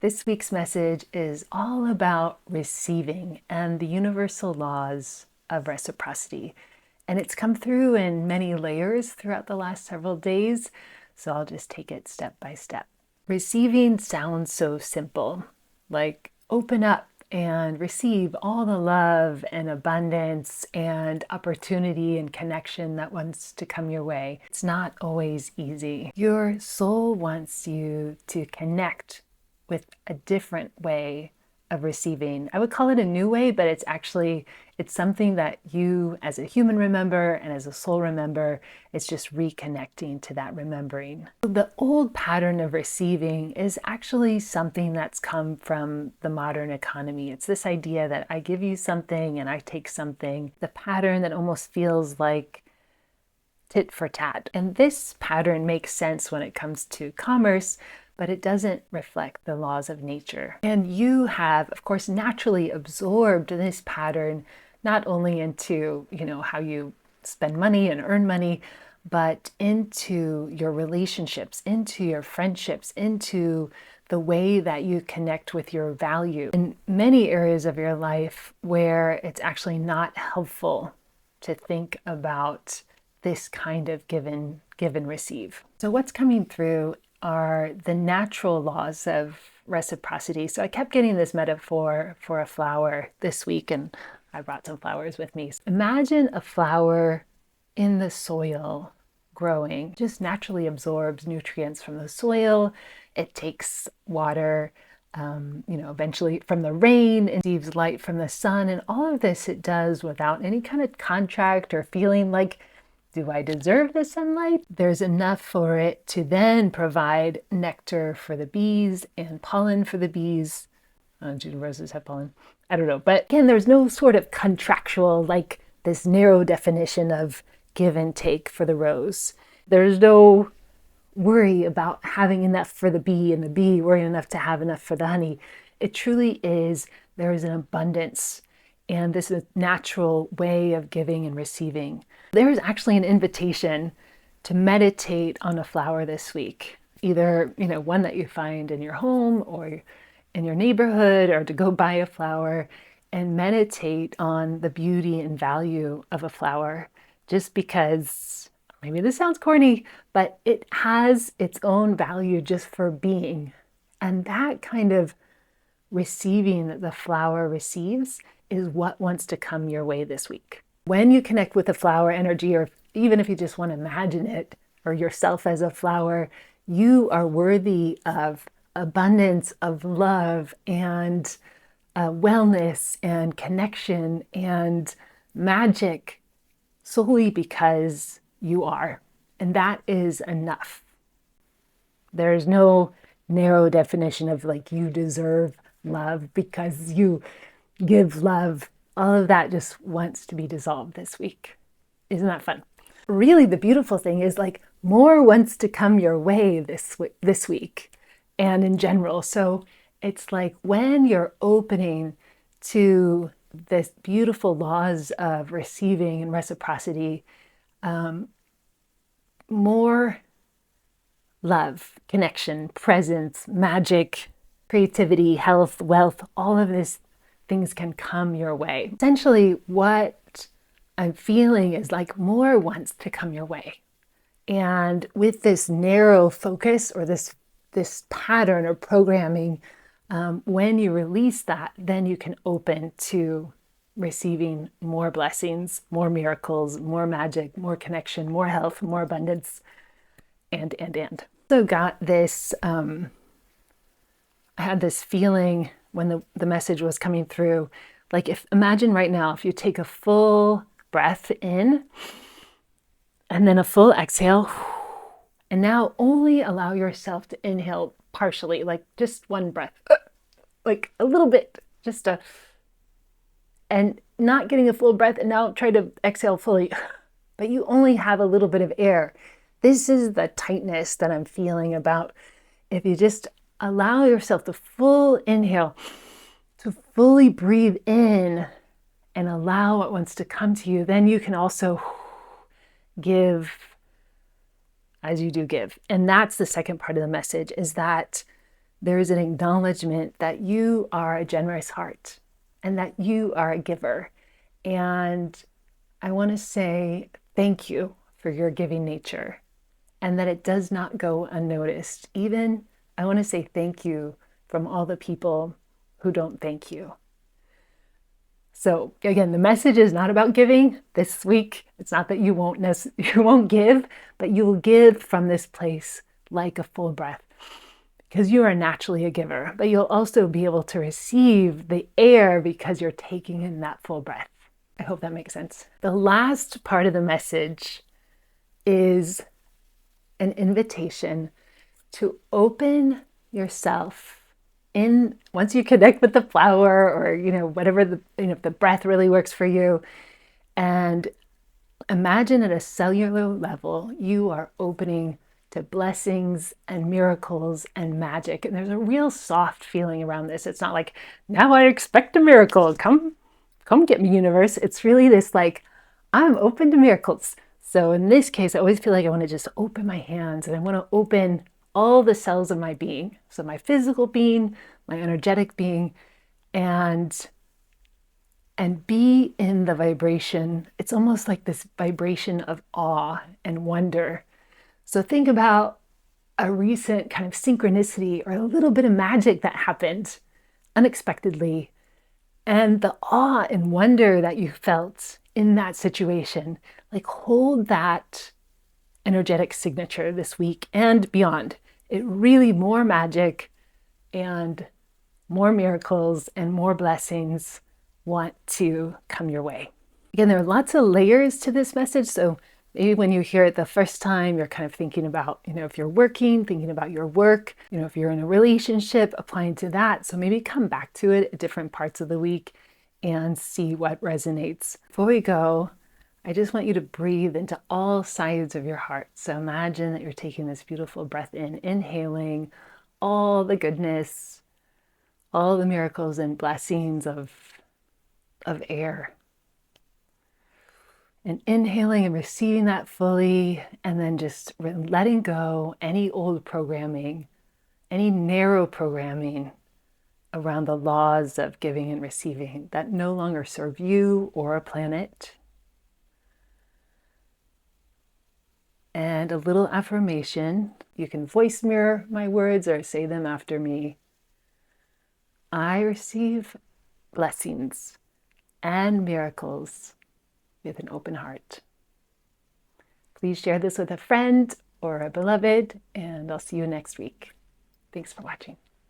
This week's message is all about receiving and the universal laws of reciprocity. And it's come through in many layers throughout the last several days, so I'll just take it step by step. Receiving sounds so simple, like open up and receive all the love and abundance and opportunity and connection that wants to come your way. It's not always easy. Your soul wants you to connect with a different way of receiving. I would call it a new way, but it's something that you as a human remember and as a soul remember. It's just reconnecting to that remembering. The old pattern of receiving is actually something that's come from the modern economy. It's this idea that I give you something and I take something, the pattern that almost feels like tit for tat. And this pattern makes sense when it comes to commerce, but it doesn't reflect the laws of nature. And you have, of course, naturally absorbed this pattern, not only into, how you spend money and earn money, but into your relationships, into your friendships, into the way that you connect with your value. In many areas of your life where it's actually not helpful to think about this kind of give and receive. So what's coming through are the natural laws of reciprocity. So I kept getting this metaphor for a flower this week, and I brought some flowers with me. Imagine a flower in the soil growing, just naturally absorbs nutrients from the soil. It takes water, eventually from the rain, and receives light from the sun, and all of this it does without any kind of contract or feeling like, do I deserve the sunlight? There's enough for it to then provide nectar for the bees and pollen for the bees. Do roses have pollen? I don't know. But again, there's no sort of contractual, like this narrow definition of give and take for the rose. There's no worry about having enough for the bee and the bee worrying enough to have enough for the honey. It truly is, there is an abundance. And this is a natural way of giving and receiving. There is actually an invitation to meditate on a flower this week, either one that you find in your home or in your neighborhood, or to go buy a flower and meditate on the beauty and value of a flower. Just because, maybe this sounds corny, but it has its own value just for being. And that kind of receiving that the flower receives is what wants to come your way this week. When you connect with the flower energy, or even if you just want to imagine it, or yourself as a flower, you are worthy of abundance, of love, and wellness, and connection, and magic, solely because you are. And that is enough. There's no narrow definition of like you deserve love because you give love. All of that just wants to be dissolved this week. Isn't that fun? Really, the beautiful thing is like more wants to come your way this week and in general. So it's like when you're opening to this beautiful laws of receiving and reciprocity, more love, connection, presence, magic, creativity, health, wealth, all of these things can come your way. Essentially, what I'm feeling is like more wants to come your way. And with this narrow focus or this pattern or programming, when you release that, then you can open to receiving more blessings, more miracles, more magic, more connection, more health, more abundance, and. So got this, I had this feeling when the message was coming through, like imagine right now, if you take a full breath in and then a full exhale, and now only allow yourself to inhale partially, like just one breath, like a little bit, and not getting a full breath, and now try to exhale fully, but you only have a little bit of air. This is the tightness that I'm feeling about if you just allow yourself the full inhale to fully breathe in and allow what wants to come to you. Then you can also give as you do give. And that's the second part of the message, is that there is an acknowledgement that you are a generous heart and that you are a giver. And I want to say thank you for your giving nature and that it does not go unnoticed. Even I want to say thank you from all the people who don't thank you. So again, the message is not about giving this week. It's not that you won't give, but you will give from this place like a full breath because you are naturally a giver, but you'll also be able to receive the air because you're taking in that full breath. I hope that makes sense. The last part of the message is an invitation to open yourself in once you connect with the flower or whatever if the breath really works for you, and imagine at a cellular level you are opening to blessings and miracles and magic. And there's a real soft feeling around this. It's not like, now I expect a miracle, come get me, universe. It's really this like, I'm open to miracles. So in this case, I always feel like I want to just open my hands and I want to open all the cells of my being. So my physical being, my energetic being, and be in the vibration. It's almost like this vibration of awe and wonder. So think about a recent kind of synchronicity or a little bit of magic that happened unexpectedly, and the awe and wonder that you felt in that situation. Like hold that energetic signature this week and beyond. It really more magic and more miracles and more blessings want to come your way. Again, there are lots of layers to this message. So maybe when you hear it the first time, you're kind of thinking about, if you're working, thinking about your work, if you're in a relationship, applying to that. So maybe come back to it at different parts of the week and see what resonates. Before we go, I just want you to breathe into all sides of your heart. So imagine that you're taking this beautiful breath in, inhaling all the goodness, all the miracles and blessings of air. And inhaling and receiving that fully, and then just letting go any old programming, any narrow programming around the laws of giving and receiving that no longer serve you or a planet. And a little affirmation. You can voice mirror my words or say them after me. I receive blessings and miracles with an open heart. Please share this with a friend or a beloved, and I'll see you next week. Thanks for watching.